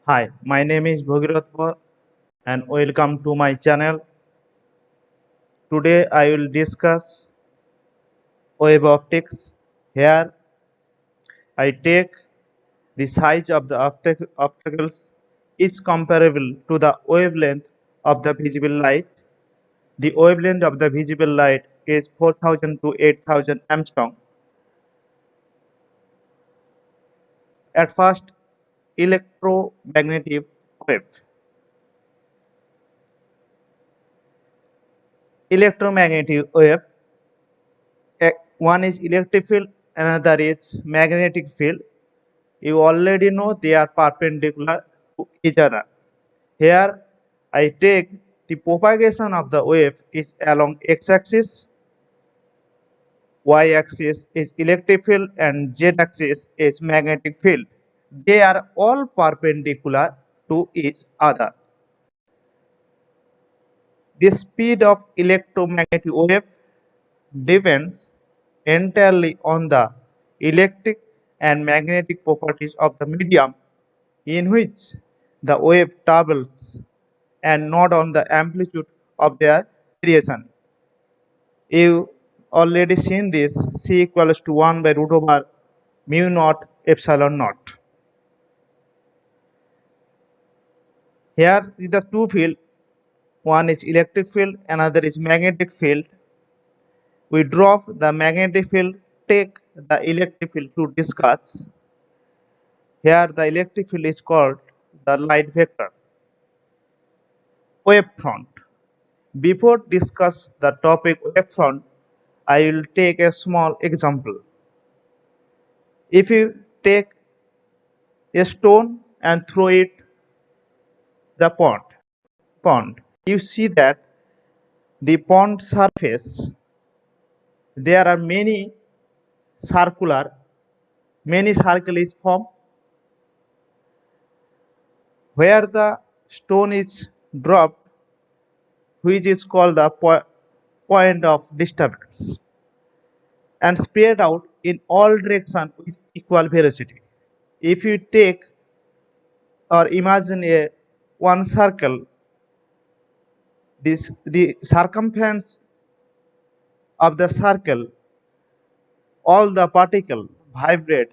Hi, my name is Bhagirath and welcome to my channel. Today I will discuss wave optics. Here I take the size of the obstacles is comparable to the wavelength of the visible light. The wavelength of the visible light is 4000 to 8000 angstrom. At first, electromagnetic wave. Electromagnetic wave, one is electric field, another is magnetic field. You already know they are perpendicular to each other. Here I take the propagation of the wave is along x-axis, y-axis is electric field and z-axis is magnetic field. They are all perpendicular to each other. The speed of electromagnetic wave depends entirely on the electric and magnetic properties of the medium in which the wave travels and not on the amplitude of their variation. You already seen this C equals to 1 by root over mu naught epsilon naught. Here is the two field, one is electric field, another is magnetic field. We drop the magnetic field, take the electric field to discuss. Here the electric field is called the light vector. Wavefront. Before discuss the topic wavefront, I will take a small example. If you take a stone and throw it the pond, you see that the pond surface there are many circle is formed where the stone is dropped, which is called the point of disturbance, and spread out in all directions with equal velocity. If you take or imagine a one circle, the circumference of the circle, all the particle vibrate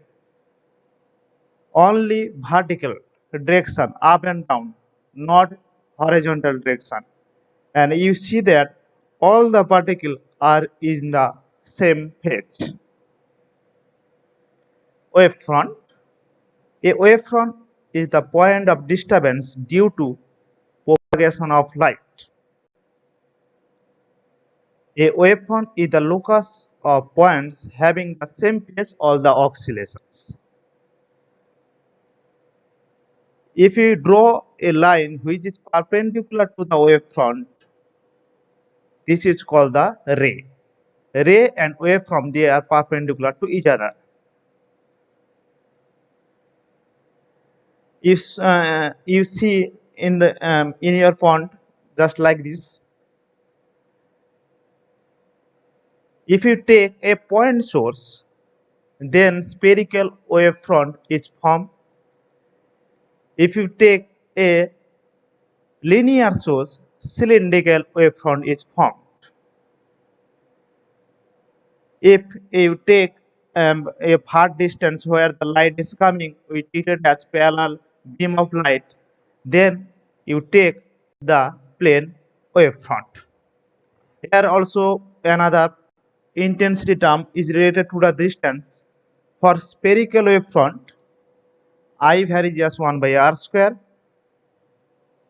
only vertical direction, up and down, not horizontal direction. And you see that all the particles are in the same phase. Wavefront. A wavefront is the point of disturbance due to propagation of light. A wavefront is the locus of points having the same phase or the oscillations. If you draw a line which is perpendicular to the wavefront, this is called the ray. Ray and wavefront, they are perpendicular to each other. If you see in the in your font just like this, if you take a point source, then spherical wavefront is formed. If you take a linear source, cylindrical wavefront is formed. If you take a far distance where the light is coming, we treat it as parallel beam of light, then you take the plane wavefront. Here also another intensity term is related to the distance. For spherical wavefront, I varies as 1 by r square.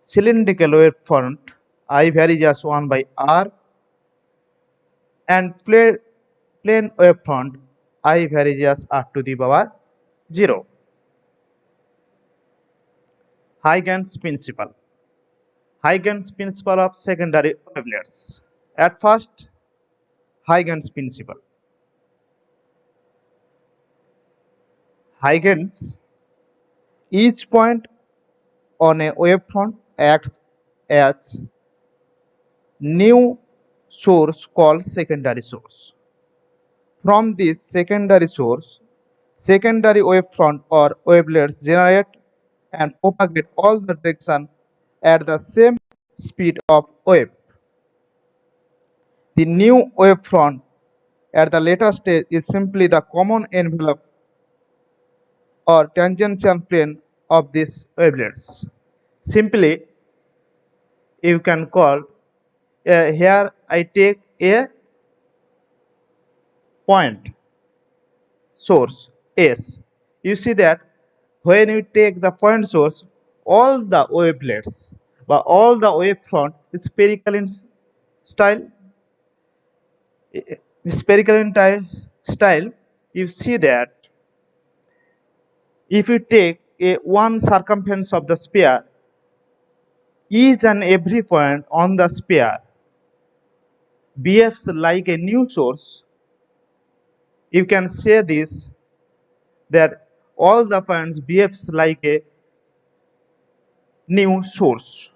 Cylindrical wavefront, I varies as 1 by r. And plane wavefront, I varies as r to the power 0. Huygens principle. Huygens principle of secondary wavelets. At first, Huygens principle. Huygens, each point on a wavefront acts as new source called secondary source. From this secondary source, secondary wavefront or wavelets generate and propagate all the direction at the same speed of wave. The new wavefront at the later stage is simply the common envelope or tangential plane of these wavelets. Simply, you can call here I take a point source S. You see that when you take the point source, all the wavelets but all the wavefront is spherical in style. Spherical in style. You see that if you take a one circumference of the sphere, each and every point on the sphere behaves like a new source. You can say this that all the points behaves like a new source.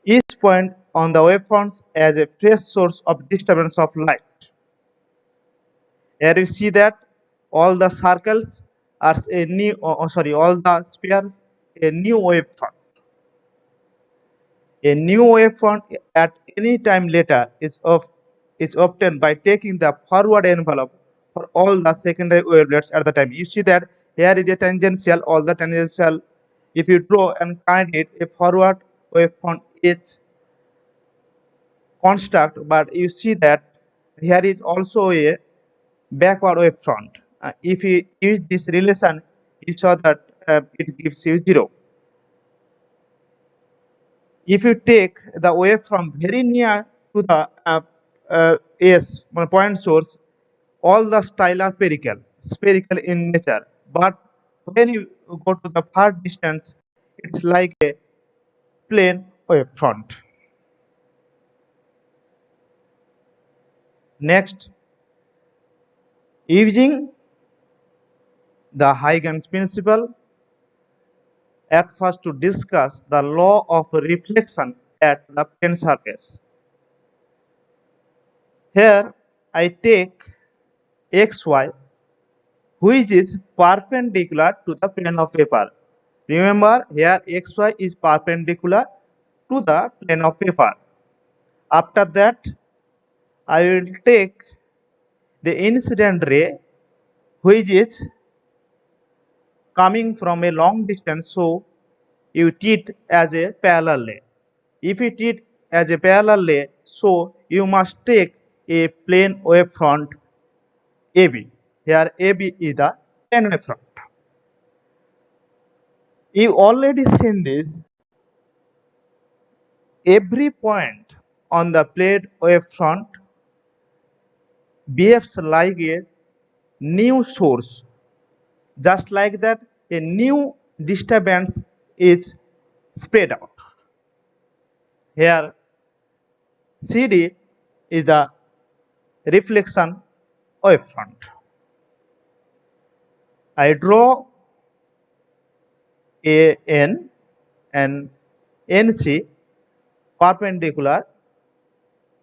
Each point on the wavefronts as a fresh source of disturbance of light. Here you see that all the circles are a new, all the spheres a new wavefront. A new wavefront at any time later is obtained by taking the forward envelope for all the secondary wavelets at the time. You see that here is a tangential, all the tangential. If you draw and kind it, a forward wavefront is construct, but you see that here is also a backward wavefront. If you use this relation, you saw that it gives you 0. If you take the wave from very near to the S point source, all the style are spherical in nature. But when you go to the far distance, it's like a plane wavefront. Next, using the Huygens principle, at first to discuss the law of reflection at the plane surface. Here I take xy which is perpendicular to the plane of paper. Remember here xy is perpendicular to the plane of paper. After that I will take the incident ray which is coming from a long distance, so you treat as a parallel ray. If you treat as a parallel ray, so you must take a plane wavefront AB. Here AB is the plane wavefront. You already seen this. Every point on the plane wavefront behaves like a new source. Just like that, a new disturbance is spread out. Here CD is the reflection wavefront. I draw AN and NC perpendicular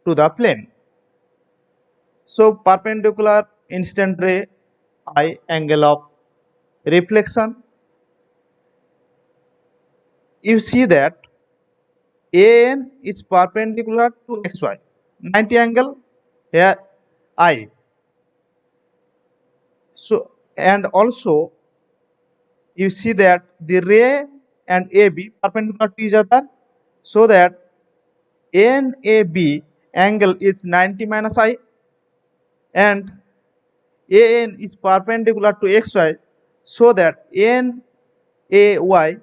to the plane. So perpendicular incident ray I angle of reflection. You see that AN is perpendicular to XY 90 angle, here I. So and also you see that the ray and AB perpendicular to each other, so that NAB angle is 90 minus I and AN is perpendicular to XY, so that NAY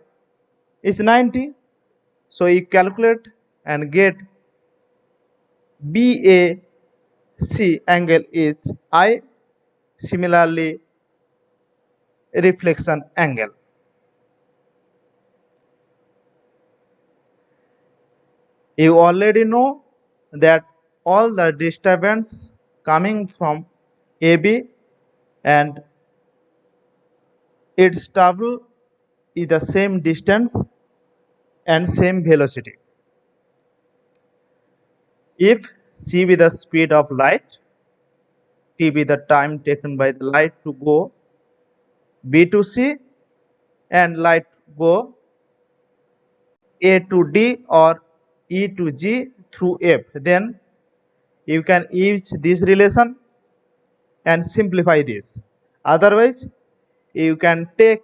is 90. So you calculate and get BAC angle is I. Similarly, reflection angle. You already know that all the disturbance coming from AB and its double is the same distance and same velocity. If c be the speed of light, t be the time taken by the light to go B to C, and light go A to D or E to G through F. Then you can use this relation and simplify this. Otherwise, you can take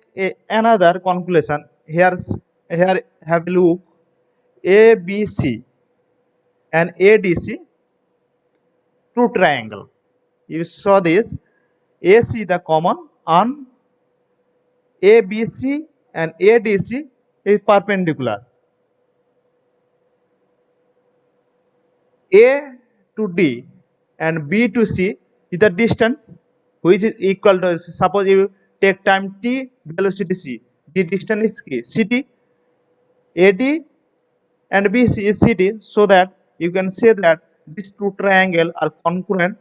another conclusion. Here have a look. ABC and ADC, two triangle. You saw this. AC the common on ABC and ADC is perpendicular. A to D and B to C is the distance which is equal to, suppose you take time t, velocity c, the distance is ct, AD and BC is ct, so that you can say that these two triangles are congruent,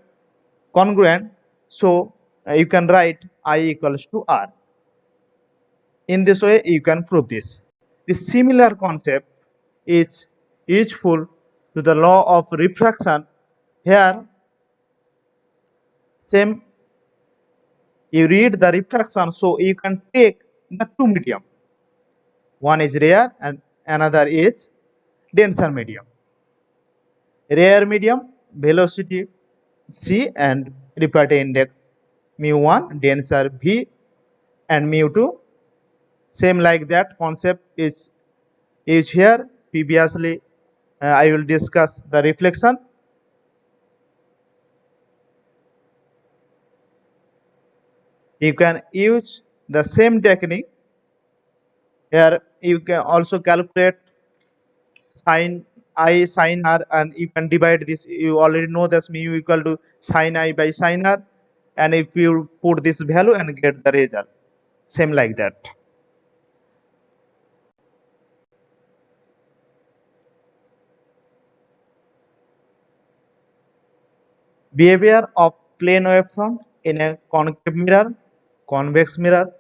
so you can write I equals to R. In this way you can prove this. The similar concept is useful to the law of refraction. Here same, you read the refraction, so you can take the two medium. One is rare and another is denser medium. Rare medium velocity c and refractive index mu1, denser v and mu2. Same like that concept is here. Previously I will discuss the reflection. You can use the same technique. Here you can also calculate sin I sin r, and you can divide this. You already know this mu equal to sin I by sin r, and if you put this value and get the result, same like that. Behavior of plane wavefront in a concave mirror, convex mirror,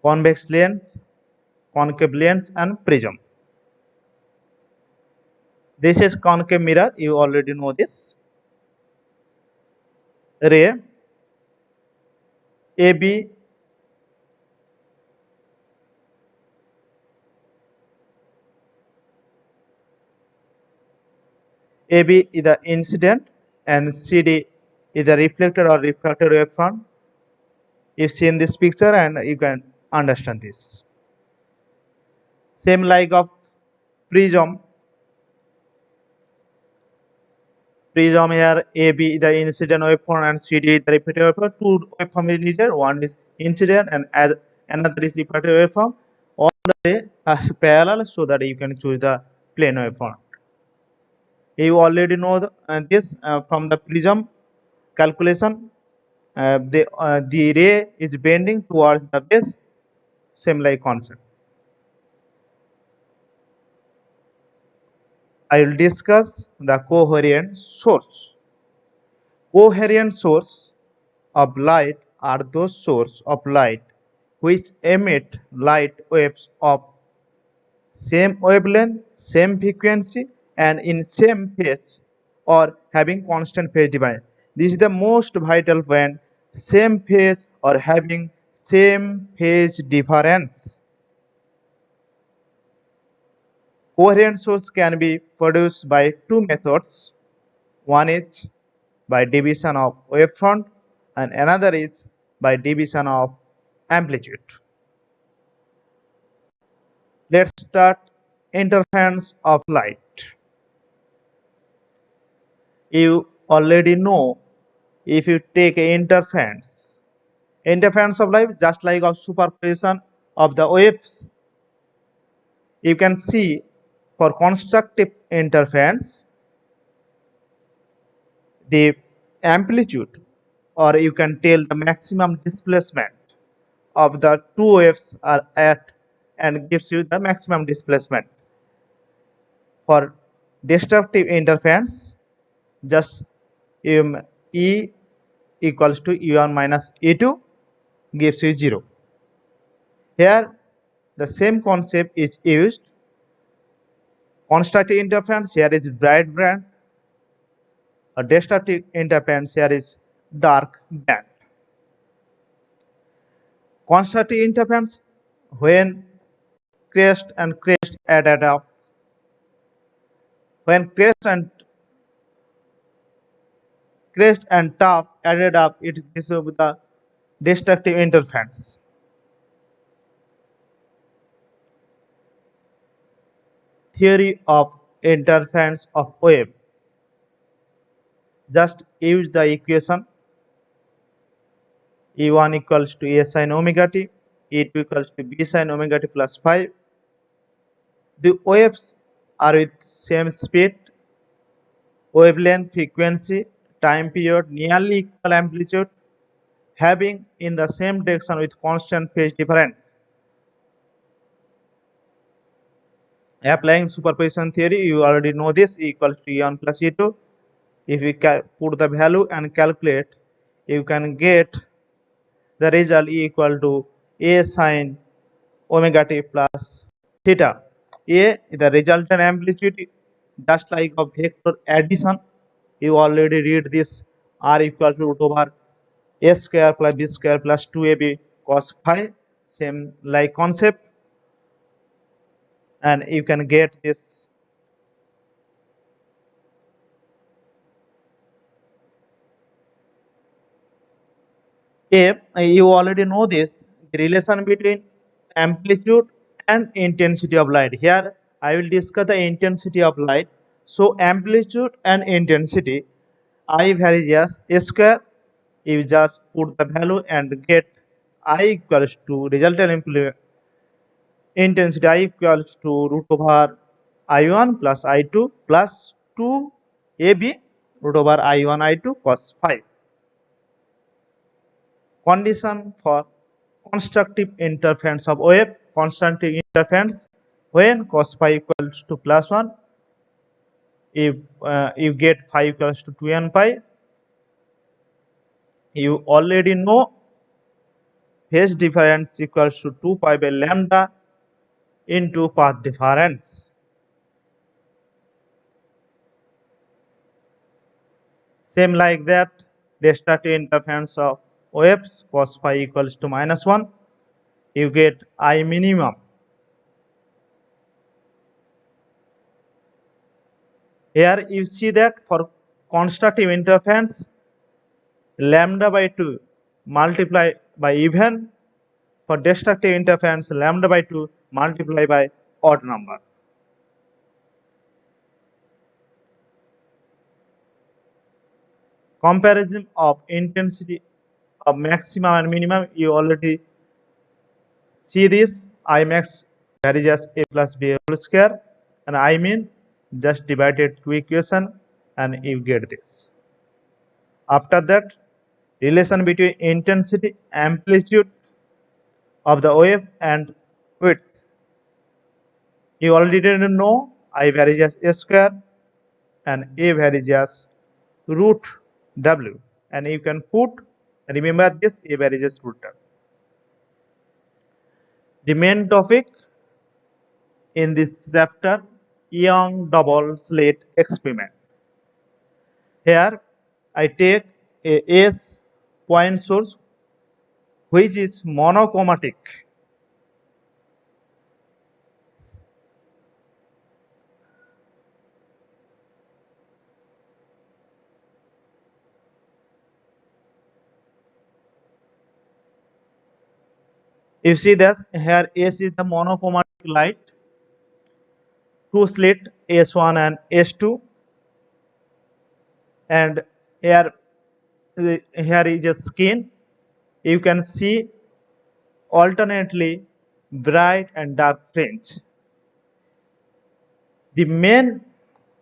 convex lens, concave lens and prism. This is concave mirror, you already know this. Ray AB AB is the incident and CD is the reflected or refracted wavefront. You see in this picture and you can understand this. Same like of prism. Prism here, AB is the incident wavefront and CD is the reflected wavefront. Two waveforms is needed. One is incident and another is reflected waveform. All the way are parallel, so that you can choose the plane waveform. You already know this from the prism calculation. The ray is bending towards the base. Same like concept. I will discuss the coherent source. Coherent source of light are those sources of light which emit light waves of same wavelength, same frequency and in same phase or having constant phase difference. This is the most vital when same phase or having same phase difference. Coherent source can be produced by two methods. One is by division of wavefront and another is by division of amplitude. Let's start interference of light. You already know, if you take interference of light, just like of superposition of the waves, you can see for constructive interference the amplitude, or you can tell the maximum displacement of the two waves are at and gives you the maximum displacement. For destructive interference, just E equals to E1 minus E2 gives you 0. Here the same concept is used. Constructive interference here is bright band, a destructive interference here is dark band. Constructive interference when crest and crest added up. When crest and top added up, it is the destructive interference. Theory of interference of wave. Just use the equation E1 equals to A sin omega t, E2 equals to B sin omega t plus 5. The waves are with same speed, wavelength, frequency, time period, nearly equal amplitude, having in the same direction with constant phase difference. Applying superposition theory, you already know this, E equals to E1 plus E2. If you put the value and calculate, you can get the result E equal to A sin omega t plus theta. A is the resultant amplitude, just like a vector addition. You already read this R equal to root over A square plus B square plus 2AB cos phi. Same like concept, and you can get this if you already know this, the relation between amplitude and intensity of light. Here I will discuss the intensity of light. So amplitude and intensity, I varies as a square. You just put the value and get I equals to resultant intensity I equals to root over I1 plus I2 plus 2AB root over I1 I2 cos phi. Condition for constructive interference of wave. Constructive interference when cos phi equals to plus 1, if you get phi equals to 2n pi. You already know phase difference equals to 2 pi by lambda into path difference. Same like that, destructive interference of waves cos phi equals to minus 1. You get I minimum. Here you see that for constructive interference, lambda by 2 multiplied by even. For destructive interference, lambda by 2 multiplied by odd number. Comparison of intensity of maximum and minimum, you already see this. I max varies as A plus B whole square, and I mean just divided two equation and you get this. After that, relation between intensity, amplitude of the wave and width. You already know I varies as A square and A varies as root W, and you can put, remember this, A varies as root W. The main topic in this chapter, Young double slit experiment. Here I take a S point source which is monochromatic. You see that here S is the monochromatic light, two slit S1 and S2, and here is a skin. You can see alternately bright and dark fringe. The main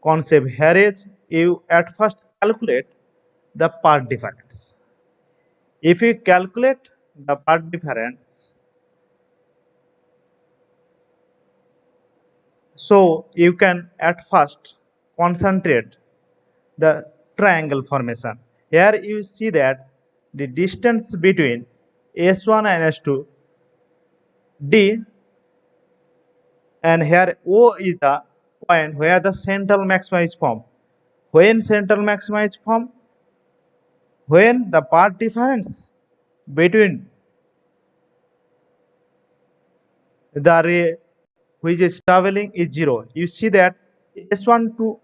concept here is you at first calculate the path difference. If you calculate the path difference, so you can at first concentrate the triangle formation. Here you see that the distance between S1 and S2 D, and here O is the point where the central maxima is formed. When central maxima is formed, when the path difference between the ray which is traveling is 0. You see that S1 to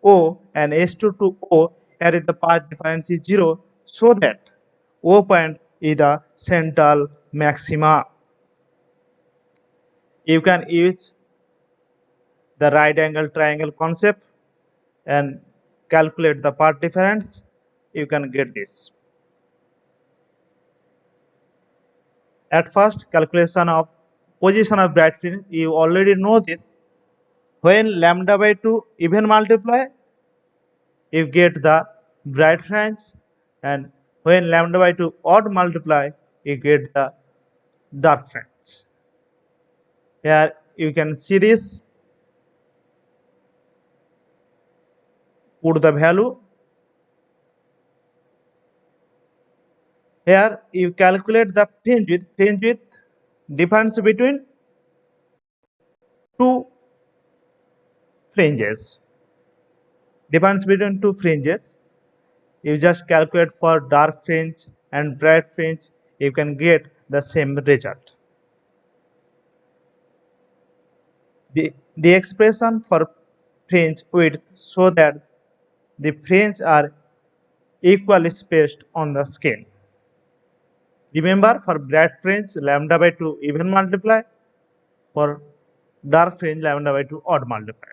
O and S2 to O, here is the path difference is 0, so that O point is the central maxima. You can use the right angle triangle concept and calculate the path difference. You can get this. At first, calculation of position of bright fringe, you already know this. When lambda by 2 even multiply, you get the bright fringe, and when lambda by 2 odd multiply, you get the dark fringe. Here you can see this. Put the value. Here you calculate the fringe width difference between two fringes. Difference between two fringes. You just calculate for dark fringe and bright fringe, you can get the same result. The expression for fringe width so that the fringes are equally spaced on the scale. Remember, for bright fringe lambda by 2 even multiply, for dark fringe lambda by 2 odd multiply.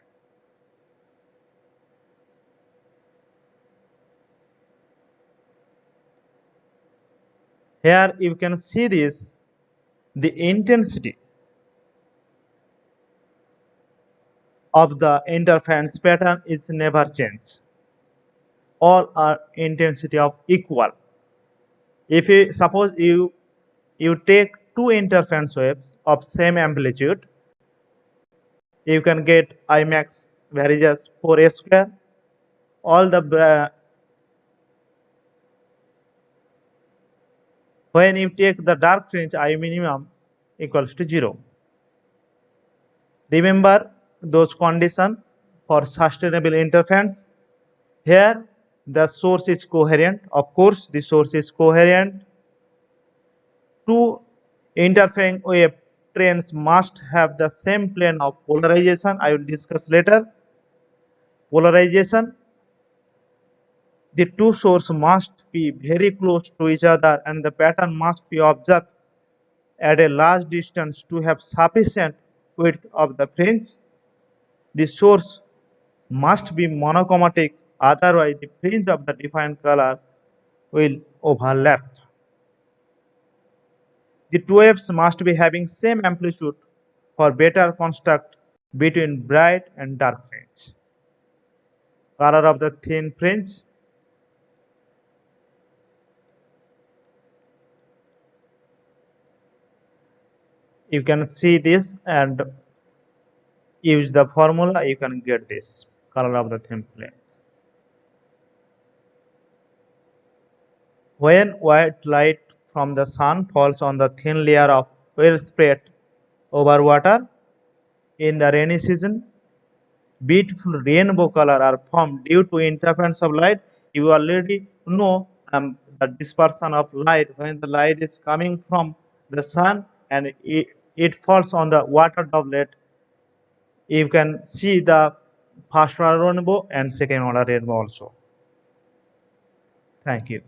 Here you can see this, the intensity of the interference pattern is never changed. All are intensity of equal. If you suppose you take two interference waves of same amplitude, you can get I max varies 4a square. All the when you take the dark fringe, I minimum equals to 0. Remember those conditions for sustainable interference. Here the source is coherent. Of course, the source is coherent. Two interfering wave trains must have the same plane of polarization. I will discuss later. Polarization. The two sources must be very close to each other and the pattern must be observed at a large distance to have sufficient width of the fringe. The source must be monochromatic, otherwise the fringe of the defined color will overlap. The two waves must be having same amplitude for better construct between bright and dark fringe. Color of the thin fringe. You can see this and use the formula, you can get this color of the thin fringe. When white light from the sun falls on the thin layer of well spread over water in the rainy season, beautiful rainbow color are formed due to interference of light. You already know the dispersion of light when the light is coming from the sun and it falls on the water droplet. You can see the first order rainbow and second order rainbow also. Thank you.